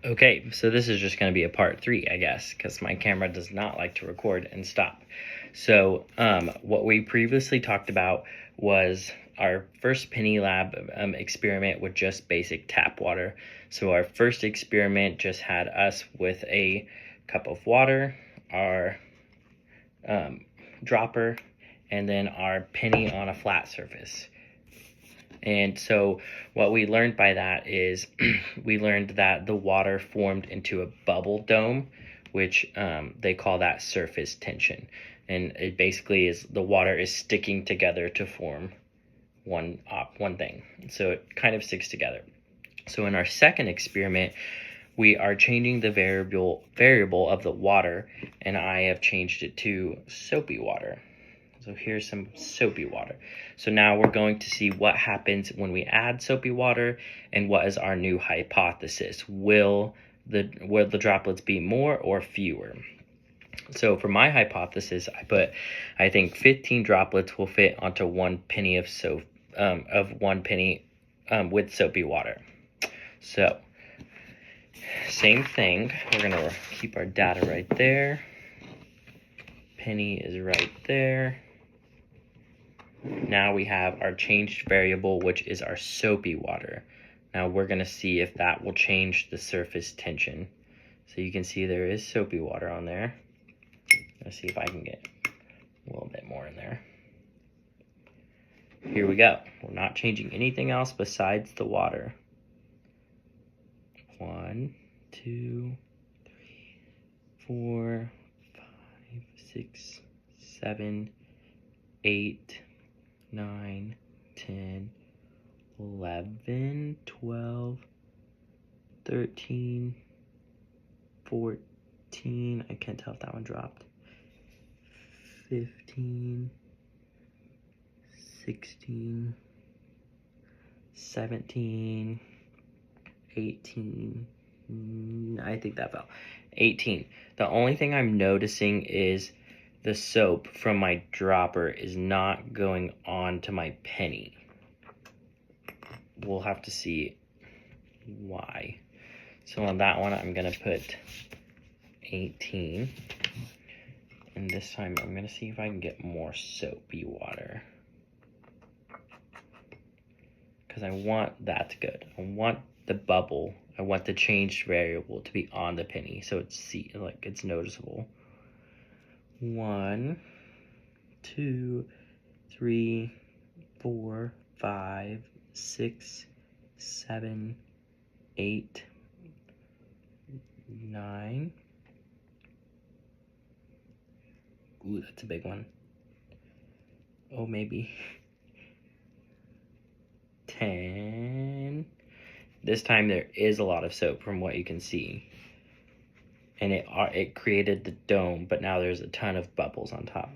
Okay, so this is just going to be a part 3, I guess, because my camera does not like to record and stop. So what we previously talked about was our first Penny Lab experiment with just basic tap water. So our first experiment just had us with a cup of water, our dropper, and then our penny on a flat surface. And so what we learned by that is we learned that the water formed into a bubble dome, which they call that surface tension. And it basically is the water is sticking together to form one thing. So it kind of sticks together. So in our second experiment, we are changing the variable of the water, and I have changed it to soapy water. So here's some soapy water. So now we're going to see what happens when we add soapy water and what is our new hypothesis. Will the droplets be more or fewer? So for my hypothesis, I think 15 droplets will fit onto 1 penny of soap, with soapy water. So same thing, we're gonna keep our data right there. Penny is right there. Now we have our changed variable, which is our soapy water. Now we're going to see if that will change the surface tension. So you can see there is soapy water on there. Let's see if I can get a little bit more in there. Here we go. We're not changing anything else besides the water. 1, 2, 3, 4, 5, 6, 7, 8, 9, 10, 11, 12, 13, 14, I can't tell if that one dropped, 15, 16, 17, 18, I think that fell, 18. The only thing I'm noticing is the soap from my dropper is not going on to my penny. We'll have to see why. So on that one, I'm gonna put 18. And this time I'm gonna see if I can get more soapy water. Because I want that's good. I want the bubble, I want the changed variable to be on the penny so it's noticeable. 1, 2, 3, 4, 5, 6, 7, 8, 9. Ooh, that's a big one. Oh, maybe 10. This time there is a lot of soap from what you can see. And it created the dome, but now there's a ton of bubbles on top.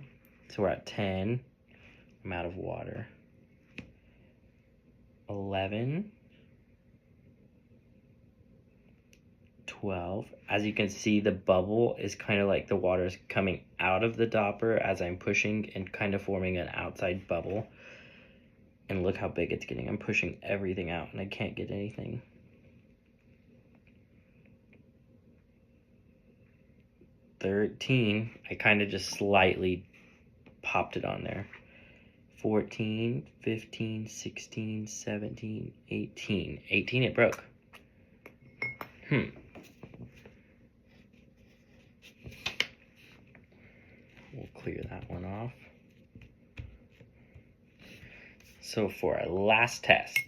So we're at 10. I'm out of water. 11. 12. As you can see, the bubble is kind of like the water is coming out of the dropper as I'm pushing and kind of forming an outside bubble. And look how big it's getting. I'm pushing everything out and I can't get anything. 13, I kind of just slightly popped it on there. 14, 15, 16, 17, 18. 18, it broke. We'll clear that one off. So for our last test,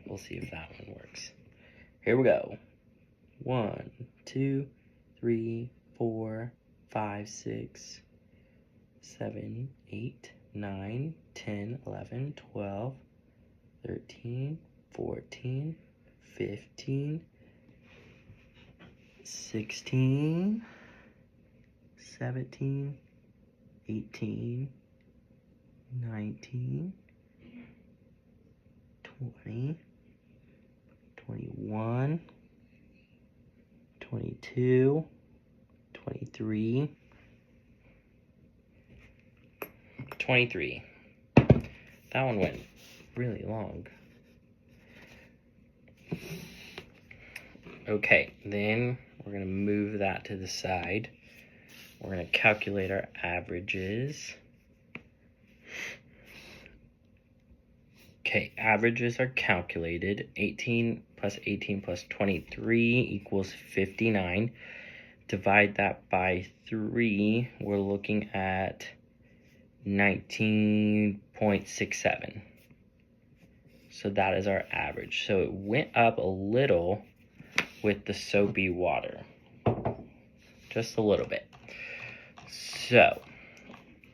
we'll see if that one works. Here we go. 1, 2, 3, 4, 5, 6, 7, 8, 9, 10, 11, 12, 13, 14, 15, 16, 17, 18, 19, 20, 21, 22, 23, 23. That one went really long. Okay, then we're going to move that to the side. We're going to calculate our averages. Okay, averages are calculated. 18 plus 18 plus 23 equals 59. Divide that by 3, we're looking at 19.67. So that is our average. So it went up a little with the soapy water. Just a little bit. So,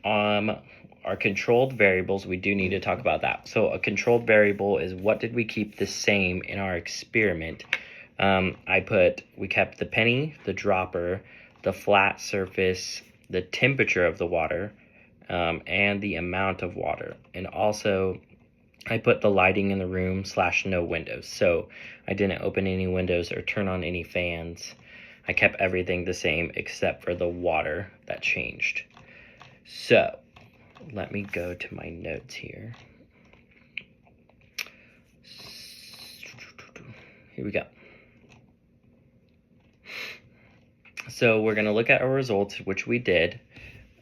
our controlled variables, we do need to talk about that. So a controlled variable is what did we keep the same in our experiment. We kept the penny, the dropper, the flat surface, the temperature of the water, and the amount of water. And also, I put the lighting in the room / no windows. So I didn't open any windows or turn on any fans. I kept everything the same except for the water that changed. So let me go to my notes here. Here we go. So we're going to look at our results, which we did.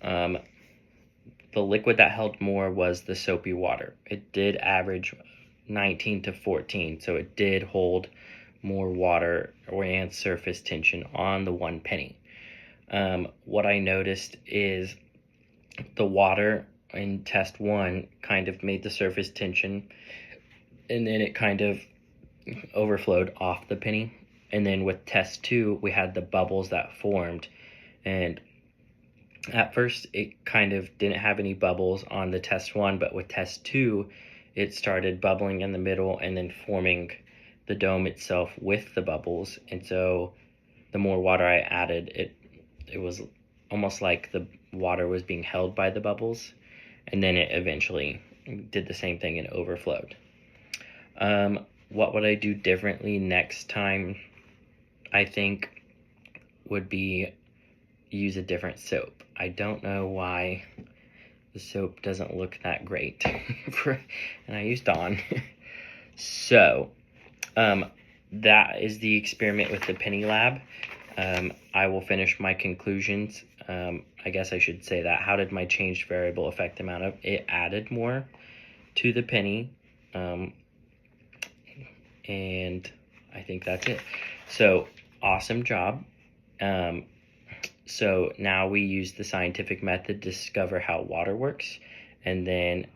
The liquid that held more was the soapy water. It did average 19 to 14, so it did hold more water and surface tension on the 1 penny. What I noticed is the water in test 1 kind of made the surface tension, and then it kind of overflowed off the penny. And then with test 2, we had the bubbles that formed, and at first it kind of didn't have any bubbles on the test 1, but with test 2, it started bubbling in the middle and then forming the dome itself with the bubbles. And so the more water I added, it was almost like the water was being held by the bubbles, and then it eventually did the same thing and overflowed. What would I do differently next time? I think would be use a different soap. I don't know why the soap doesn't look that great. And I used Dawn. So that is the experiment with the Penny Lab. I will finish my conclusions. I guess I should say that. How did my changed variable affect the amount of it added more to the penny? And I think that's it. So awesome job. So now we use the scientific method to discover how water works, and then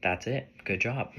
that's it. Good job.